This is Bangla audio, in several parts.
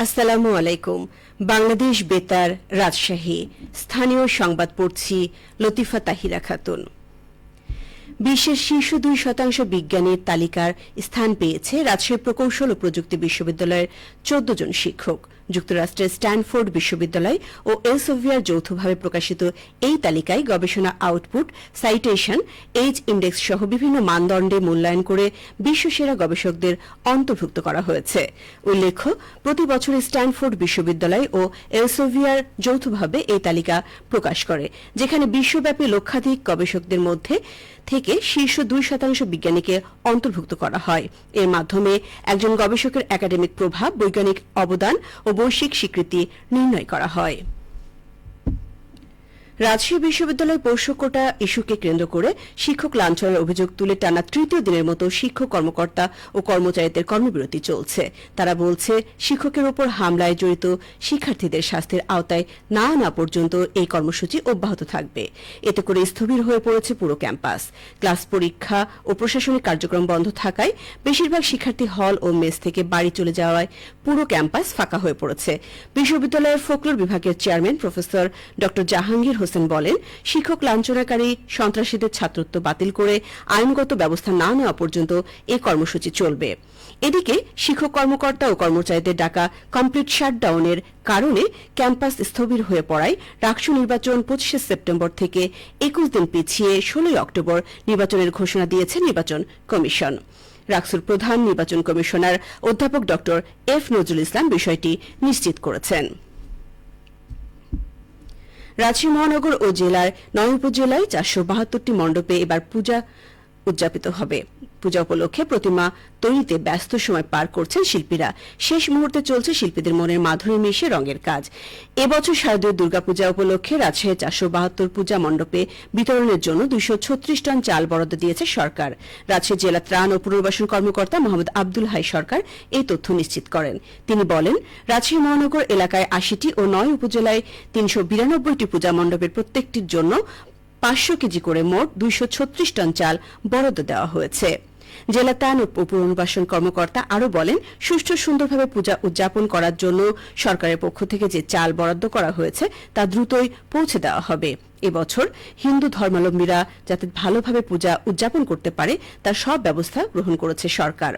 আসসালামু আলাইকুম। বাংলাদেশ বেতার, রাজশাহী। স্থানীয় সংবাদ পড়ছি লতিফা তাহিরা খাতুন। বিশ্বের শীর্ষ 2% বিজ্ঞানীর তালিকার স্থান পেয়েছে রাজশাহী প্রকৌশল ও প্রযুক্তি বিশ্ববিদ্যালয়ের 14 জন শিক্ষক। যুক্তরাষ্ট্রের স্ট্যানফোর্ড বিশ্ববিদ্যালয় ও এলসেভিয়ার যৌথভাবে প্রকাশিত এই তালিকায় গবেষণা আউটপুট, সাইটেশন, এইজ ইন্ডেক্স সহ বিভিন্ন মানদণ্ডে মূল্যায়ন করে বিশ্বসেরা গবেষকদের অন্তর্ভুক্ত করা হয়েছে। উল্লেখ্য, প্রতি বছর স্ট্যানফোর্ড বিশ্ববিদ্যালয় ও এলসেভিয়ার যৌথভাবে এই তালিকা প্রকাশ করে, যেখানে বিশ্বব্যাপী লক্ষাধিক গবেষকদের মধ্যে থেকে শীর্ষ 2% বিজ্ঞানীকে অন্তর্ভুক্ত করা হয়। এর মাধ্যমে একজন গবেষকের একাডেমিক প্রভাব, বৈজ্ঞানিক অবদান ও বৈশ্বিক স্বীকৃতি নির্ণয় করা হয়। রাজশাহী বিশ্ববিদ্যালয় পোষ্য কোটা ইস্যুকে কেন্দ্র করে শিক্ষক লাঞ্ছনার অভিযোগ তুলে টানা তৃতীয় দিনের মতো শিক্ষক কর্মকর্তা ও কর্মচারীদের কর্মবিরতি চলছে। তারা বলছে, শিক্ষকের ওপর হামলায় জড়িত শিক্ষার্থীদের শাস্তির আওতায় না আনা পর্যন্ত এই কর্মসূচি অব্যাহত থাকবে। এতে করে স্থবির হয়ে পড়েছে পুরো ক্যাম্পাস। ক্লাস, পরীক্ষা ও প্রশাসনিক কার্যক্রম বন্ধ থাকায় বেশিরভাগ শিক্ষার্থী হল ও মেস থেকে বাড়ি চলে যাওয়ায় পুরো ক্যাম্পাস ফাঁকা হয়ে পড়েছে। বিশ্ববিদ্যালয়ের ফোকলোর বিভাগের চেয়ারম্যান প্রফেসর ড জাহাঙ্গীর হোসেন বলেন, শিক্ষক লাঞ্ছনাকারী সন্ত্রাসীদের ছাত্রত্ব বাতিল করে আইনগত ব্যবস্থা না নেওয়া পর্যন্ত এই কর্মসূচি চলবে। এদিকে শিক্ষক কর্মকর্তা ও কর্মচারীদের ডাকা কমপ্লিট শাটডাউনের কারণে ক্যাম্পাস স্থবির হয়ে পড়ায় রাকসু নির্বাচন 25 সেপ্টেম্বর থেকে 21 দিন পিছিয়ে 16 অক্টোবর নির্বাচনের ঘোষণা দিয়েছে নির্বাচন কমিশন। রাকসুর প্রধান নির্বাচন কমিশনার অধ্যাপক ড এফ নজরুল ইসলাম বিষয়টি নিশ্চিত করেছেন। রাজশাহী মহানগর ও জেলার 9 উপজেলায় 472টি মণ্ডপে এবার পূজা উদযাপিত হবে। পূজা উপলক্ষে প্রতিমা তৈরিতে ব্যস্ত সময় পার করছেন শিল্পীরা। শেষ মুহূর্তে চলছে শিল্পীদের মনের মাধুরী মিশে রঙের কাজ। এবছর শারদীয় দুর্গাপূজা উপলক্ষে রাজশাহী 472 পূজা মণ্ডপে বিতরণের জন্য 236 টন চাল বরাদ্দ দিয়েছে সরকার। রাজশাহী জেলা ত্রাণ ও পুনর্বাসন কর্মকর্তা মোহাম্মদ আব্দুল হাই সরকার এই তথ্য নিশ্চিত করেন। তিনি বলেন, রাজশাহী মহানগর এলাকায় 80টি ও 9 উপজেলায় 392টি পূজা মণ্ডপের প্রত্যেকটির জন্য 500 কেজি করে মোট 236 টন চাল বরাদ্দ দেওয়া হয়েছে। জেলা ত্রাণ ও পুনর্বাসন কর্মকর্তা আরও বলেন, সুষ্ঠু সুন্দরভাবে পূজা উদযাপন করার জন্য সরকারের পক্ষ থেকে যে চাল বরাদ্দ করা হয়েছে তা দ্রুতই পৌঁছে দেওয়া হবে। এবছর হিন্দু ধর্মাবলম্বীরা যাতে ভালোভাবে পূজা উদযাপন করতে পারে তার সব ব্যবস্থা গ্রহণ করেছে সরকার।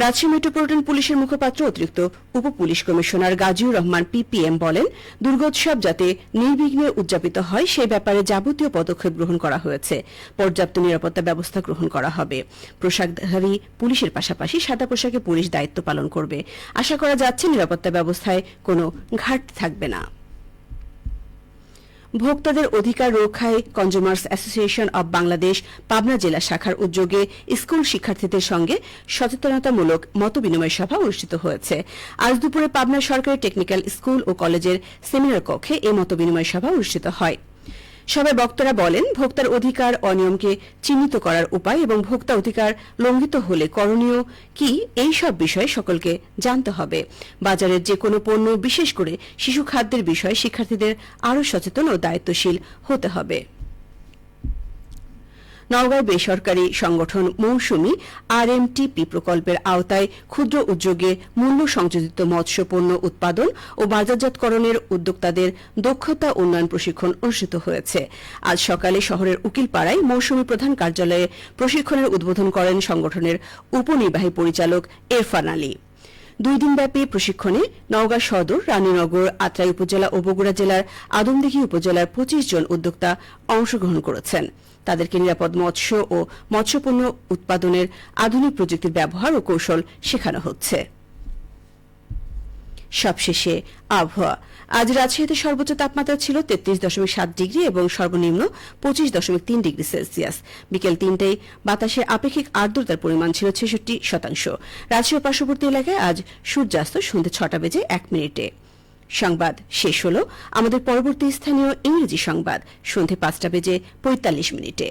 রাজশাহী মেট্রোপলিটন পুলিশের মুখপাত্র অতিরিক্ত উপ police commissioner Gaziur Rahman PPM বলেন, দুর্গোৎসব যাতে নির্বিঘ্নে উদযাপিত হয় সে ব্যাপারে যাবতীয় পদক্ষেপ গ্রহণ করা হয়েছে। পর্যাপ্ত নিরাপত্তা ব্যবস্থা গ্রহণ করা হবে। পোশাকধারী পুলিশের পাশাপাশি সাদা পোশাকে পুলিশ দায়িত্ব পালন করবে। আশা করা যাচ্ছে নিরাপত্তা ব্যবস্থায় কোনো ঘাটতি থাকবে না। ভোক্তাদের অধিকার রক্ষায় consumers association of Bangladesh Pabna জেলা শাখার উদ্যোগে স্কুল শিক্ষার্থীদের সঙ্গে সচেতনতামূলক মতবিনিময় সভা অনুষ্ঠিত হয়েছে। আজ দুপুরে পাবনা সরকারি টেকনিক্যাল স্কুল ও কলেজের সেমিনার কক্ষে এই মতবিনিময় সভা অনুষ্ঠিত হয়। সভায় বক্তারা বলেন, ভোক্তার অধিকার, অনিয়মকে চিহ্নিত করার উপায় এবং ভোক্তা অধিকার লঙ্ঘিত হলে করণীয় কি, এই সব বিষয়ে সকলকে জানতে হবে। বাজারের যে কোনো পণ্য, বিশেষ করে শিশু খাদ্যের বিষয়ে শিক্ষার্থীদের আরও সচেতন ও দায়িত্বশীল হতে হবে। নওগাঁয় বেসরকারি সংগঠন মৌসুমী RMTP প্রকল্পের আওতায় ক্ষুদ্র উদ্যোগে মূল্য সংযোজিত মৎস্য পণ্য উৎপাদন ও বাজারজাতকরণের উদ্যোক্তাদের দক্ষতা উন্নয়ন প্রশিক্ষণ অনুষ্ঠিত হয়েছে। আজ সকালে শহরের উকিলপাড়ায় মৌসুমী প্রধান কার্যালয়ে প্রশিক্ষণের উদ্বোধন করেন সংগঠনের উপনির্বাহী পরিচালক এরফান আলী। 2 দিনব্যাপী প্রশিক্ষণে নওগাঁ সদর, রানীনগর, আত্রাই উপজেলা ও বগুড়া জেলার আদমদীঘি উপজেলার 25 জন উদ্যোক্তা অংশগ্রহণ করেছেন। তাদেরকে নিরাপদ মৎস্য ও মৎস্যপণ্য উৎপাদনের আধুনিক প্রযুক্তির ব্যবহার ও কৌশল শেখানো হচ্ছে। সবশেষে আবহাওয়া। আজ রাজশাহীতে সর্বোচ্চ তাপমাত্রা ছিল 33.7 ডিগ্রি এবং সর্বনিম্ন 25.3 ডিগ্রি সেলসিয়াস। বিকেল 3টায় বাতাসের আপেক্ষিক আর্দ্রতার পরিমাণ ছিল 66%। রাজশাহী পার্শ্ববর্তী এলাকায় আজ সূর্যাস্ত সন্ধ্যে 6টা বেজে 1 মিনিটে। সংবাদ শেষ হল। আমাদের পরবর্তী স্থানীয় ইংরেজি সংবাদ সন্ধ্যে 5টা বেজে 45 মিনিটে।